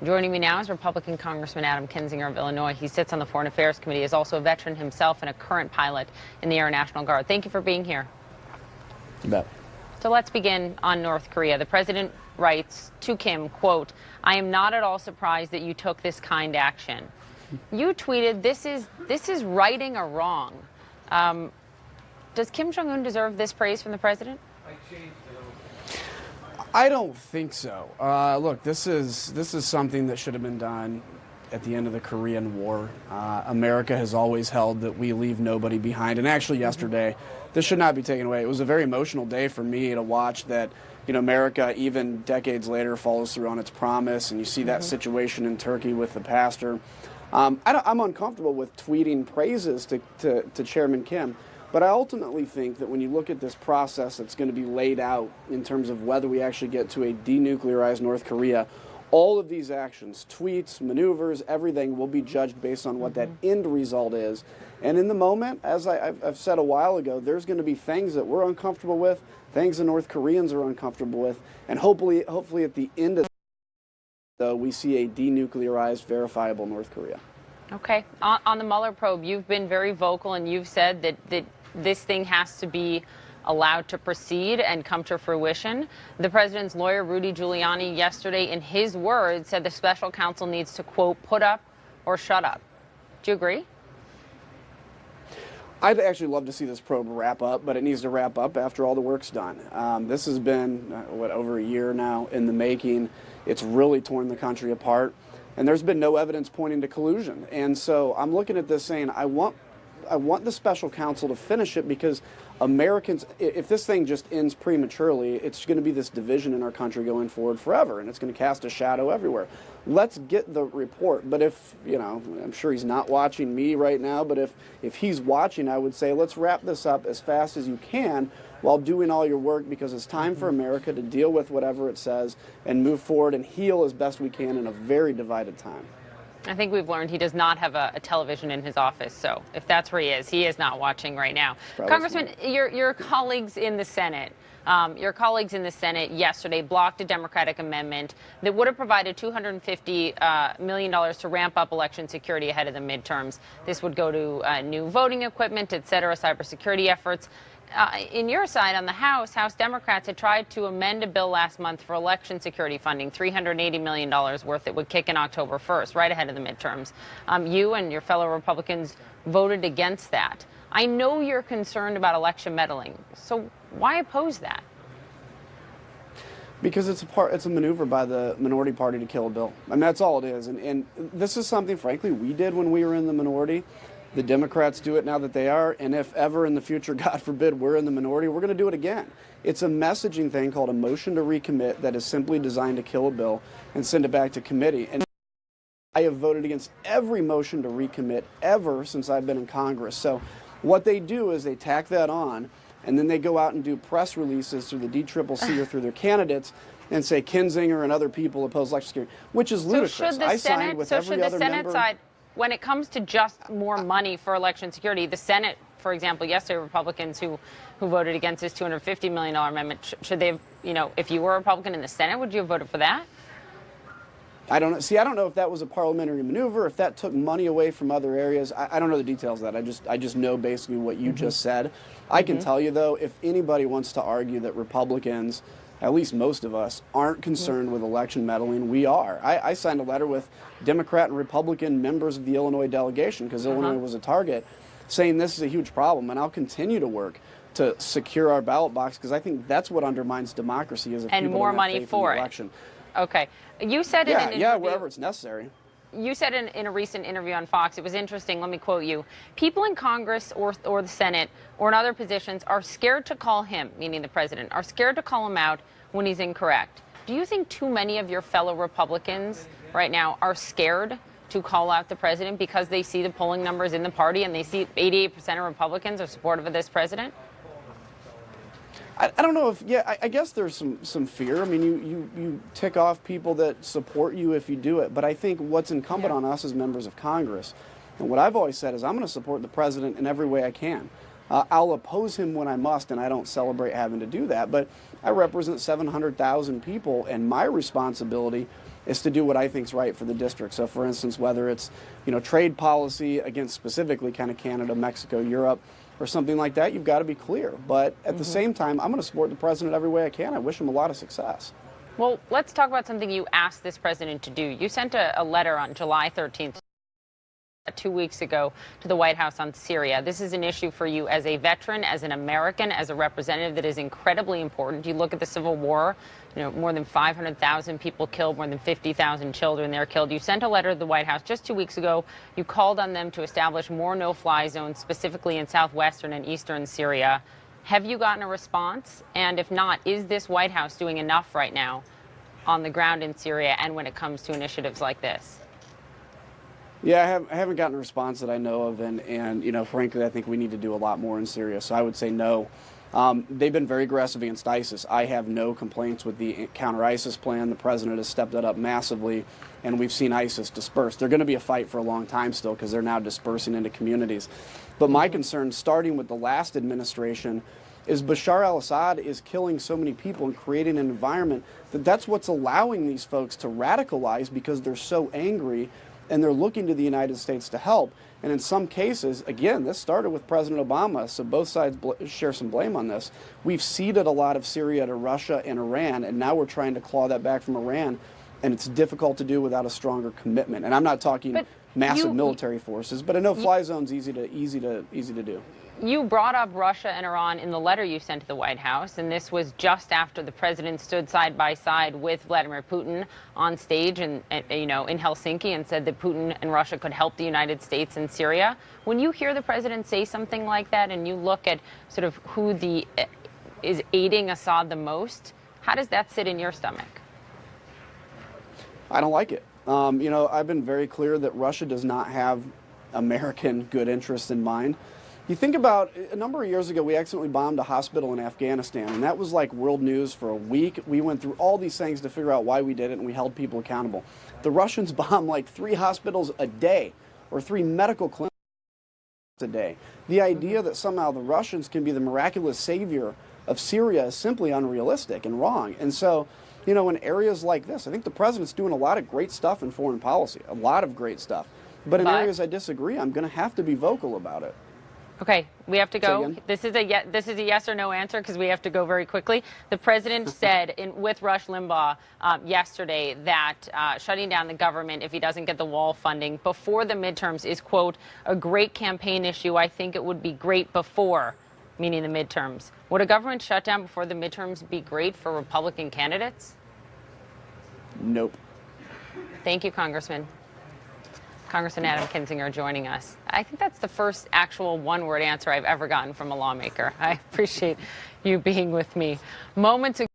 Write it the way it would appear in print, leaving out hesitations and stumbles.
Joining me now is Republican Congressman Adam Kinzinger of Illinois. He sits on the Foreign Affairs Committee, is also a veteran himself and a current pilot in the Air National Guard. Thank you for being here. You bet. So let's begin on North Korea. The president writes to Kim, quote, "I am not at all surprised that you took this kind action." You tweeted, this is righting a wrong. Does Kim Jong-un deserve this praise from the president? I don't think so. Look, this is something that should have been done at the end of the Korean War. America has always held that we leave nobody behind. And actually yesterday, this should not be taken away. It was a very emotional day for me to watch that, America, even decades later, follows through on its promise. And you see that situation in Turkey with the pastor. I'm uncomfortable with tweeting praises to Chairman Kim. But I ultimately think that when you look at this process that's going to be laid out in terms of whether we actually get to a denuclearized North Korea, all of these actions, tweets, maneuvers, everything will be judged based on what that end result is. And in the moment, as I've said a while ago, there's going to be things that we're uncomfortable with, things the North Koreans are uncomfortable with, and hopefully at the end of it, though, we see a denuclearized, verifiable North Korea. Okay. On the Mueller probe, you've been very vocal and you've said that this thing has to be allowed to proceed and come to fruition. The president's lawyer, Rudy Giuliani, yesterday, in his words, said the special counsel needs to, quote, put up or shut up. Do you agree? I'd actually love to see this probe wrap up, but it needs to wrap up after all the work's done. This has been, over a year now in the making. It's really torn the country apart. And there's been no evidence pointing to collusion. And so I'm looking at this saying, I want the special counsel to finish it, because Americans, if this thing just ends prematurely, it's going to be this division in our country going forward forever, and it's going to cast a shadow everywhere. Let's get the report. But if, I'm sure he's not watching me right now, but if he's watching, I would say let's wrap this up as fast as you can while doing all your work, because it's time for America to deal with whatever it says and move forward and heal as best we can in a very divided time. I think we've learned he does not have a television in his office, so if that's where he is not watching right now. Congressman, your colleagues in the Senate, yesterday blocked a Democratic amendment that would have provided $250 million to ramp up election security ahead of the midterms. This would go to new voting equipment, et cetera, cybersecurity efforts. In your side on the House Democrats had tried to amend a bill last month for election security funding, $380 million worth that would kick in October 1st, right ahead of the midterms. You and your fellow Republicans voted against that. I know you're concerned about election meddling, so why oppose that? Because it's a maneuver by the minority party to kill a bill. I mean, that's all it is. And this is something, frankly, we did when we were in the minority. The Democrats do it now that they are, and if ever in the future, God forbid, we're in the minority, we're going to do it again. It's a messaging thing called a motion to recommit that is simply designed to kill a bill and send it back to committee. And I have voted against every motion to recommit ever since I've been in Congress. So what they do is they tack that on, and then they go out and do press releases through the DCCC or through their candidates and say Kinzinger and other people oppose election security, which is ludicrous. So should the Senate side, when it comes to just more money for election security, the Senate, for example, yesterday, Republicans who voted against this $250 million amendment, should they have, if you were a Republican in the Senate, would you have voted for that? I don't know. See, I don't know if that was a parliamentary maneuver, if that took money away from other areas. I don't know the details of that. I just know basically what you just said. I can tell you, though, if anybody wants to argue that Republicans, at least most of us, aren't concerned with election meddling, we are. I signed a letter with Democrat and Republican members of the Illinois delegation, because Illinois was a target, saying this is a huge problem, and I'll continue to work to secure our ballot box, because I think that's what undermines democracy, is if and people more don't have money faith for in the it. election. Okay. You said in an interview, wherever it's necessary. You said in a recent interview on Fox, it was interesting, let me quote you, people in Congress or the Senate or in other positions are scared to call him, meaning the president, are scared to call him out when he's incorrect. Do you think too many of your fellow Republicans right now are scared to call out the president because they see the polling numbers in the party and they see 88% of Republicans are supportive of this president? I don't know if, I guess there's some fear. I mean, you tick off people that support you if you do it. But I think what's incumbent on us as members of Congress, and what I've always said is I'm going to support the president in every way I can. I'll oppose him when I must, and I don't celebrate having to do that. But I represent 700,000 people, and my responsibility is to do what I think is right for the district. So, for instance, whether it's, trade policy against specifically kind of Canada, Mexico, Europe, or something like that, you've got to be clear. But at the same time, I'm going to support the president every way I can. I wish him a lot of success. Well, let's talk about something you asked this president to do. You sent a letter on July 13th. 2 weeks ago to the White House on Syria. This is an issue for you as a veteran, as an American, as a representative that is incredibly important. You look at the Civil War, more than 500,000 people killed, more than 50,000 children there killed. You sent a letter to the White House just 2 weeks ago. You called on them to establish more no-fly zones, specifically in southwestern and eastern Syria. Have you gotten a response? And if not, is this White House doing enough right now on the ground in Syria and when it comes to initiatives like this? Yeah, I haven't gotten a response that I know of, and frankly, I think we need to do a lot more in Syria. So I would say no. They've been very aggressive against ISIS. I have no complaints with the counter-ISIS plan. The president has stepped that up massively, and we've seen ISIS disperse. They're going to be a fight for a long time still because they're now dispersing into communities. But my concern, starting with the last administration, is Bashar al-Assad is killing so many people and creating an environment that's what's allowing these folks to radicalize because they're so angry and they're looking to the United States to help. And in some cases, again, this started with President Obama, so both sides share some blame on this. We've ceded a lot of Syria to Russia and Iran, and now we're trying to claw that back from Iran, and it's difficult to do without a stronger commitment. And I'm not talking massive military forces, but a no-fly zone's easy to do. You brought up Russia and Iran in the letter you sent to the White House, and this was just after the president stood side by side with Vladimir Putin on stage and in Helsinki and said that Putin and Russia could help the United States in Syria. When you hear the president say something like that and you look at sort of who is aiding Assad the most, how does that sit in your stomach? I don't like it. I've been very clear that Russia does not have American good interests in mind. You think about a number of years ago, we accidentally bombed a hospital in Afghanistan, and that was like world news for a week. We went through all these things to figure out why we did it, and we held people accountable. The Russians bomb like 3 hospitals a day, or 3 medical clinics a day. The idea that somehow the Russians can be the miraculous savior of Syria is simply unrealistic and wrong. And so, in areas like this, I think the president's doing a lot of great stuff in foreign policy, a lot of great stuff. But in areas I disagree, I'm going to have to be vocal about it. Okay, we have to go. This is a yes or no answer because we have to go very quickly. The president said with Rush Limbaugh yesterday that shutting down the government if he doesn't get the wall funding before the midterms is, quote, a great campaign issue. I think it would be great before, meaning the midterms. Would a government shutdown before the midterms be great for Republican candidates? Nope. Thank you, Congressman. Congressman Adam Kinzinger joining us. I think that's the first actual one-word answer I've ever gotten from a lawmaker. I appreciate you being with me. Moments ago.